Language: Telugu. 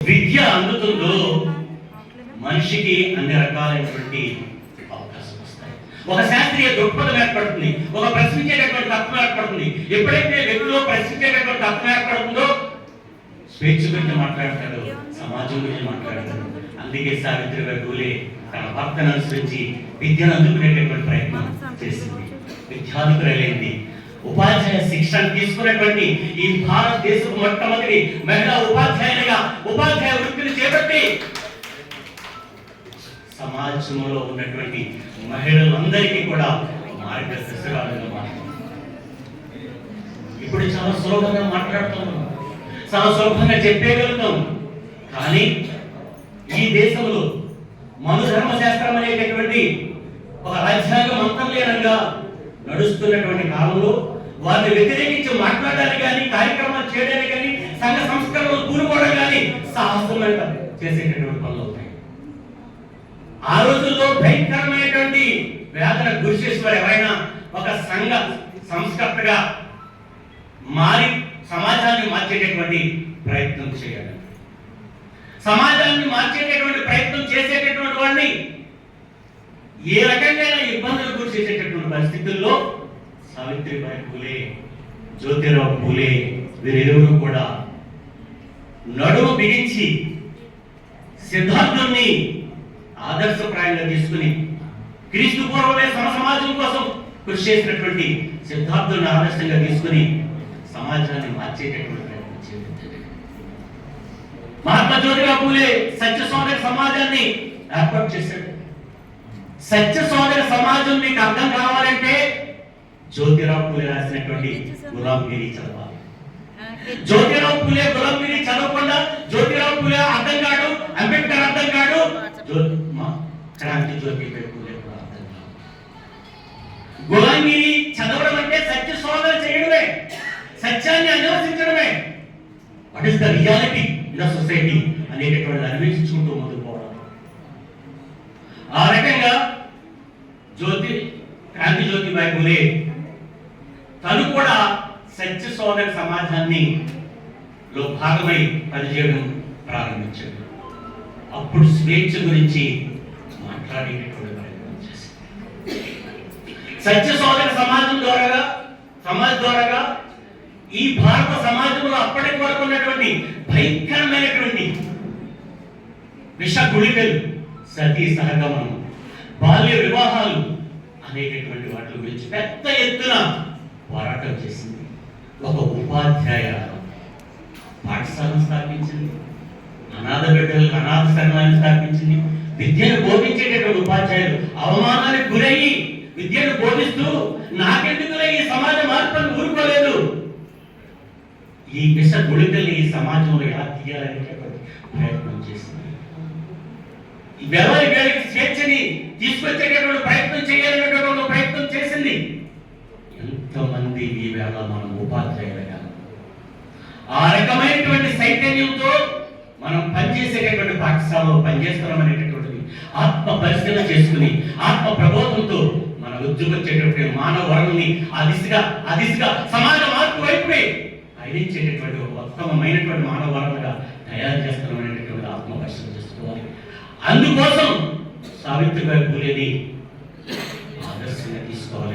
విద్య అందుతుందో మనిషికి అన్ని రకాలైనటువంటి అవకాశం వస్తాయి. ఒక శాస్త్రీయ దృక్పథం ఏర్పడుతుంది, ఒక ప్రశ్నించేటటువంటి తత్వం ఏర్పడుతుంది. ఎప్పుడైతే వ్యక్తిలో ప్రశ్నించేటటువంటి తత్వం ఏర్పడుతుందో స్వేచ్ఛ గురించి మాట్లాడతాడు, సమాజం గురించి మాట్లాడతాడు. అందుకే సావిత్రిబాయి పూలే తన భర్తను అనుసరించి విద్యను అందుకునేటటువంటి ప్రయత్నం చేసింది. విద్యాధికురాలైంది. ఉపాధ్యాయ శిక్షణ తీసుకున్నటువంటి ఈ భారతదేశపు మొట్టమొదటి మహిళా ఉపాధ్యాయునిగా ఉపాధ్యాయ వృత్తిని చేపట్టి సమాజంలో ఉన్నటువంటి మహిళలందరికీ కూడా మార్గదర్శకురాలుగా మారింది. ఇప్పుడు చాలా సులభంగా మాట్లాడుతున్నాం, చాలా సులభంగా చెప్పేయగలుగుతాం. కానీ ఈ దేశంలో మనుధర్మశాస్త్రం అనేటటువంటి ఒక రాజ్యాంగం అంతర్లీనంగా నడుస్తున్నటువంటి కాలంలో వారిని వ్యతిరేకించి మాట్లాడడానికి కానీ, కార్యక్రమాలు చేయడానికి కానీ, సంఘ సంస్కరణలు కూరుకోవడం కానీ సాహసంగా చేసేటటువంటి పనులు అవుతాయి. ఆ రోజుల్లో భయంకరమైనటువంటి వేదన గురి చేసేవారు ఎవరైనా ఒక సంఘ సంస్కర్తగా మారి సమాజాన్ని మార్చేటటువంటి ప్రయత్నం చేయాలి. సమాజాన్ని మార్చేటటువంటి ప్రయత్నం చేసేటటువంటి వాడిని ఏ రకంగా ఇబ్బందులు గురి చేసేటటువంటి పరిస్థితుల్లో సావిత్రిబాయి పూలే, జ్యోతిరావు పూలే వీరిరువురు కూడా నడుము బిగించి సిద్ధాంతాన్ని ఆదర్శప్రాయంగా తీసుకుని క్రీస్తు పూర్వమే సమాజం కోసం కృషి చేసినటువంటి సిద్ధాంతాన్ని ఆదర్శంగా తీసుకుని సమాజాన్ని మార్చేటటువంటి ప్రయత్నం చేయాలి. మహాత్మా జ్యోతిరావు పూలే సత్య సోదర సమాజాన్ని ఏర్పాటు చేశాడు. సత్య సోదర సమాజం మీకు అర్థం కావాలంటే జ్యోతిరావు పూలే రాసినటువంటి గులాంగిరి చదవాలి. జ్యోతిరావు పూలే గులాంగిరి చదవకుండా జ్యోతిరావు పూలే అర్థం కాడు, అంబేద్కర్ అర్థం కాడు, క్రాంతి జ్యోతిరావు పూలే కూడా అర్థం కాదు. గులాంగిరి చదవడం అంటే సత్య సోదర చేయడమే, సత్యాన్ని అన్వేషించడమే. What is the reality in the society అనేటటువంటి అన్వేషించుకుంటూ ముందుకు పోవడం. ఆ రకంగా క్రాంతి జ్యోతిబాయి పూలే తను కూడా సత్య సోదర సమాజాన్ని లో భాగమై పనిచేయడం ప్రారంభించాడు. అప్పుడు స్వేచ్ఛ గురించి మాట్లాడేటటువంటి ప్రయత్నం చేశాడు. సత్య సోదర సమాజం ద్వారాగా ఈ భారత సమాజంలో అప్పటి వరకు ఉన్నటువంటి భయంకరమైనటువంటి విష గుళికలు, సతీ సహగమనం, బాల్య వివాహాలు అనేటటువంటి వాటి గురించి పెద్ద ఎత్తున పోరాటం చేసింది. ఒక ఉపాధ్యాయ పాఠశాలను స్థాపించింది, అనాథ బిడ్డలకు అనాథ శరణాలను స్థాపించింది. విద్యను బోధించేటటువంటి ఉపాధ్యాయులు అవమానానికి గురయ్యి విద్యను బోధిస్తూ నాకెందుకులే ఈ సమాజ మార్పును ఊరుకోలేదు, ఈ విష గుళికల్ని ఈ సమాజంలో ఎలా తీయాలనేటటువంటి ప్రయత్నం చేసింది. వేళకి స్వేచ్ఛని తీసుకొచ్చేటటువంటి ప్రయత్నం చేయాలనేటటువంటి ప్రయత్నం చేసింది. ఎంతమంది ఈ వేళ మనం ఉపాధ్యాయులుగా ఆ రకమైనటువంటి చైతన్యంతో మనం పనిచేసేటటువంటి పాఠశాలలో పనిచేస్తున్నామనేటటువంటిది ఆత్మ పరిశీలన చేసుకుని ఆత్మ ప్రబోధంతో మన ఉద్యోగొచ్చేటటువంటి మానవ వరుణ్ణి ఆ దిశగా సమాజ మార్పు వైపునే పయనించేటటువంటి ఉత్తమమైనటువంటి మానవ వరుణగా తయారు చేస్తున్నామనేటటువంటి ఆత్మ పరిశీలన చేసుకోవాలి. అందుకోసం సావిత్రిబాయి పూలేని